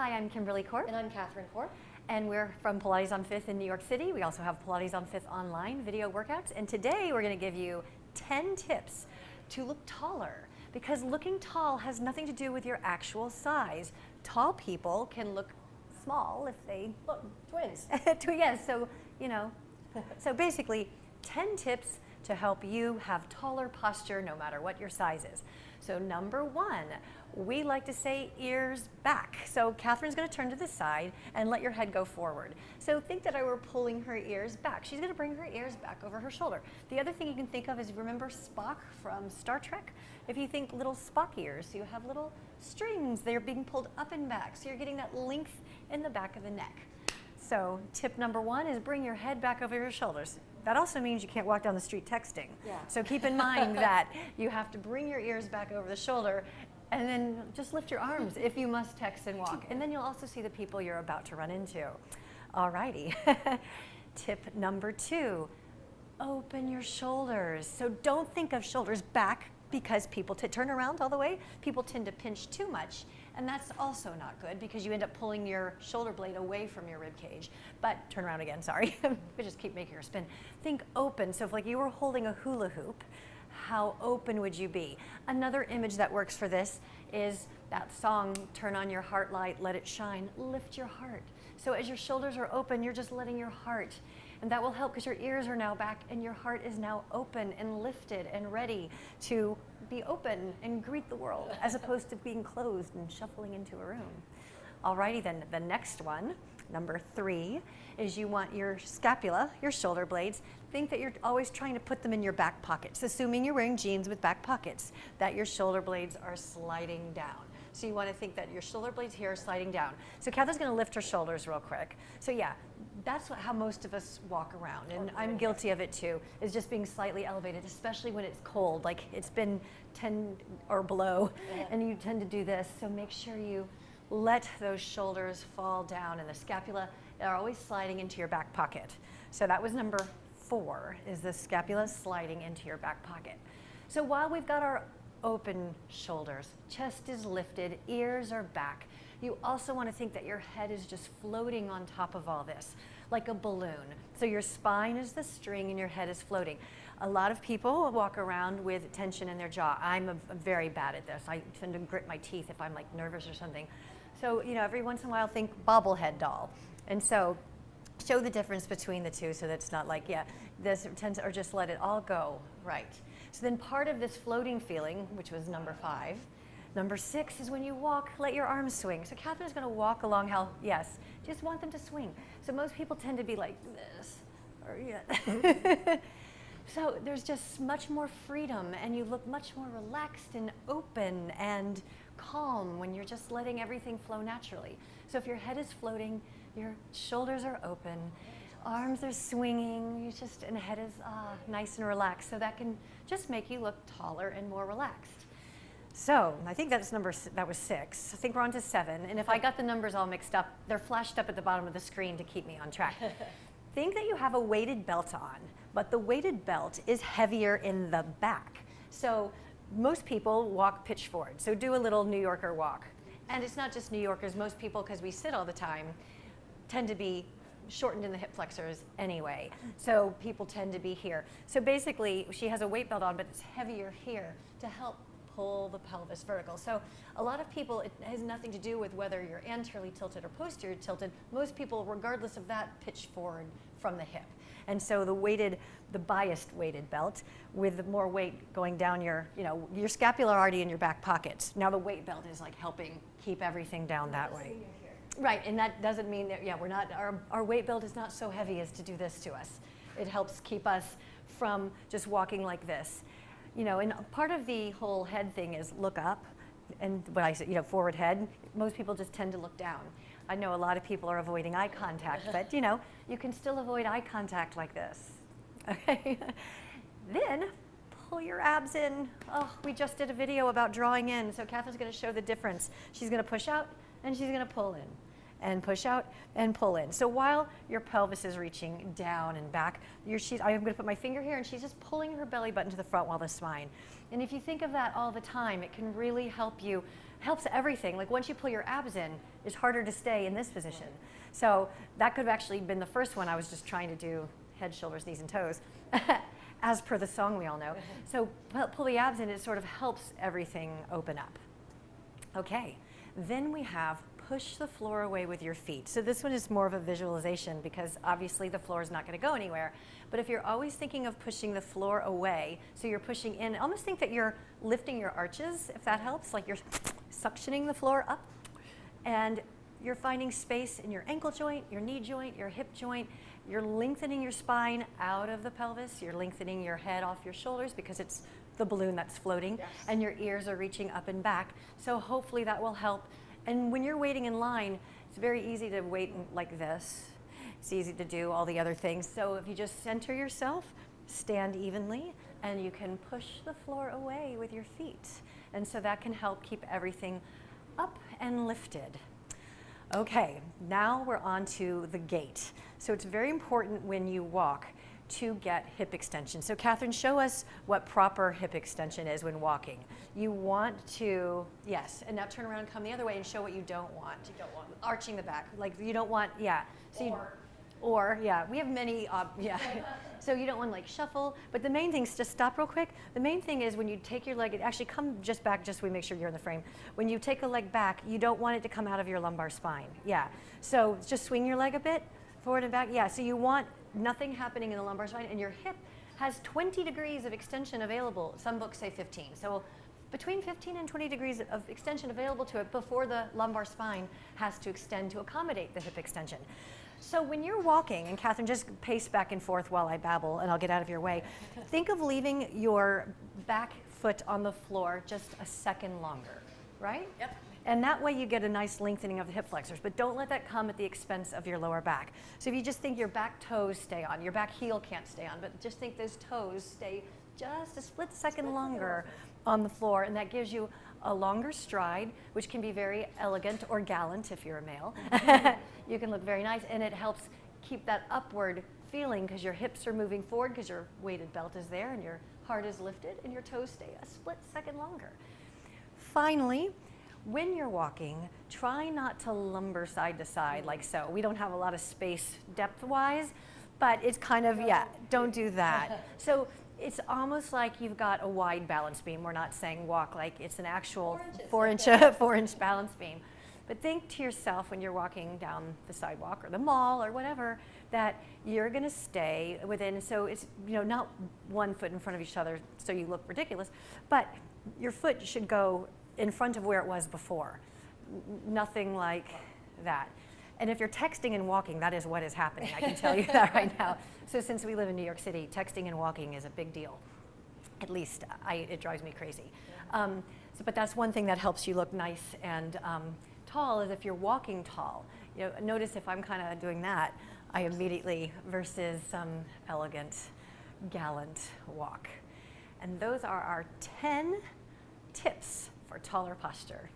Hi, I'm Kimberly Corp. And I'm Katherine Corp. And we're from Pilates on 5th in New York City. We also have Pilates on 5th online video workouts. And today we're going to give you 10 tips to look taller, because looking tall has nothing to do with your actual size. Tall people can look small if they Look, twins. yes, so so basically 10 tips to help you have taller posture no matter what your size is. So number one, we like to say ears back. So Katherine's going to turn to the side and let your head go forward. So think that I were pulling her ears back. She's going to bring her ears back over her shoulder. The other thing you can think of is, remember Spock from Star Trek? If you think little Spock ears, you have little strings. They're being pulled up and back. So you're getting that length in the back of the neck. So tip number one is bring your head back over your shoulders. That also means you can't walk down the street texting. Yeah. So keep in mind that you have to bring your ears back over the shoulder and then just lift your arms if you must text and walk. And then you'll also see the people you're about to run into. Alrighty. Tip number two, open your shoulders. So don't think of shoulders back, because people turn around all the way. People tend to pinch too much, and that's also not good because you end up pulling your shoulder blade away from your rib cage. But turn around again, sorry. We just keep making her spin. Think open. So if like you were holding a hula hoop, how open would you be? Another image that works for this is that song, Turn on Your Heart Light, Let It Shine. Lift your heart. So as your shoulders are open, you're just letting your heart, and that will help because your ears are now back and your heart is now open and lifted and ready to be open and greet the world, as opposed to being closed and shuffling into a room. Alrighty then, the next one, number three, is you want your scapula, your shoulder blades. Think that you're always trying to put them in your back pockets, assuming you're wearing jeans with back pockets, that your shoulder blades are sliding down. So you want to think that your shoulder blades here are sliding down. So Katherine's going to lift her shoulders real quick. So yeah, that's how most of us walk around, and I'm guilty of it too, is just being slightly elevated, especially when it's cold, like it's been 10 or below, and you tend to do this. So make sure you let those shoulders fall down, and the scapula are always sliding into your back pocket. So that was number four, is the scapula sliding into your back pocket. So while we've got our open shoulders, chest is lifted, ears are back, you also want to think that your head is just floating on top of all this, like a balloon. So your spine is the string and your head is floating. A lot of people walk around with tension in their jaw. I'm very bad at this. I tend to grit my teeth if I'm like nervous or something. So, every once in a while think bobblehead doll. And so show the difference between the two so that it's not like, this tends, or just let it all go, right. So then part of this floating feeling, which was number five, number six is when you walk, let your arms swing. So Katherine's going to walk along just want them to swing. So most people tend to be like this, or So there's just much more freedom, and you look much more relaxed and open and calm when you're just letting everything flow naturally. So if your head is floating, your shoulders are open, arms are swinging, and head is nice and relaxed. So that can just make you look taller and more relaxed. So I think that was six. I think we're on to seven. And if I got the numbers all mixed up, they're flashed up at the bottom of the screen to keep me on track. Think that you have a weighted belt on, but the weighted belt is heavier in the back. So most people walk pitch forward. So do a little New Yorker walk. And it's not just New Yorkers. Most people, because we sit all the time, tend to be shortened in the hip flexors anyway. So people tend to be here. So basically, she has a weight belt on, but it's heavier here to help pull the pelvis vertical. So a lot of people, it has nothing to do with whether you're anteriorly tilted or posterior tilted. Most people, regardless of that, pitch forward from the hip. And so the biased weighted belt with more weight going down your scapula already in your back pockets. Now the weight belt is like helping keep everything down that way. Right, and that doesn't mean that, we're not, our weight belt is not so heavy as to do this to us. It helps keep us from just walking like this. And part of the whole head thing is look up, and when I say, forward head, most people just tend to look down. I know a lot of people are avoiding eye contact, but you can still avoid eye contact like this. Okay, then pull your abs in. Oh, we just did a video about drawing in, so Katherine's going to show the difference. She's going to push out and she's going to pull in. and push out and pull in. So while your pelvis is reaching down and back, I'm going to put my finger here and she's just pulling her belly button to the front while the spine. And if you think of that all the time, it can really help you, helps everything. Like once you pull your abs in, it's harder to stay in this position. So that could have actually been the first one. I was just trying to do head, shoulders, knees, and toes, as per the song we all know. So pull the abs in, it sort of helps everything open up. Okay, then we have push the floor away with your feet. So this one is more of a visualization because obviously the floor is not going to go anywhere. But if you're always thinking of pushing the floor away, so you're pushing in, almost think that you're lifting your arches, if that helps, like you're suctioning the floor up. And you're finding space in your ankle joint, your knee joint, your hip joint. You're lengthening your spine out of the pelvis. You're lengthening your head off your shoulders because it's the balloon that's floating. Yes. And your ears are reaching up and back. So hopefully that will help. And when you're waiting in line, it's very easy to wait like this. It's easy to do all the other things. So if you just center yourself, stand evenly, and you can push the floor away with your feet. And so that can help keep everything up and lifted. Okay, now we're on to the gait. So it's very important when you walk to get hip extension. So Katherine, show us what proper hip extension is when walking. You want to, yes, and now turn around and come the other way and show what you don't want. You don't want arching the back, like you don't want, yeah. So yeah, we have many, yeah. So you don't want to like shuffle, but the main thing is just stop real quick. The main thing is when you take your leg, actually come just back, just so we make sure you're in the frame. When you take a leg back, you don't want it to come out of your lumbar spine. Yeah, so just swing your leg a bit, forward and back. Yeah, so you want nothing happening in the lumbar spine, and your hip has 20 degrees of extension available. Some books say 15. So between 15 and 20 degrees of extension available to it before the lumbar spine has to extend to accommodate the hip extension. So when you're walking, and Katherine, just pace back and forth while I babble, and I'll get out of your way, think of leaving your back foot on the floor just a second longer, right? Yep. And that way you get a nice lengthening of the hip flexors, but don't let that come at the expense of your lower back. So if you just think your back toes stay on, your back heel can't stay on, but just think those toes stay just a split second longer on the floor, and that gives you a longer stride, which can be very elegant or gallant if you're a male. You can look very nice, and it helps keep that upward feeling because your hips are moving forward because your weighted belt is there and your heart is lifted and your toes stay a split second longer. Finally, when you're walking, try not to lumber side to side like so. We don't have a lot of space depth-wise, but it's kind of, yeah, don't do that. So it's almost like you've got a wide balance beam. We're not saying walk like it's an actual 4-inch balance beam. But think to yourself when you're walking down the sidewalk or the mall or whatever, that you're going to stay within, so it's, you know, not one foot in front of each other so you look ridiculous, but your foot should go in front of where it was before. Nothing like that. And if you're texting and walking, that is what is happening. I can tell you that right now. So since we live in New York City, texting and walking is a big deal. At least it drives me crazy. But that's one thing that helps you look nice and tall, is if you're walking tall. You know, notice if I'm kind of doing that, I immediately, versus some elegant, gallant walk. And those are our 10 tips for taller posture.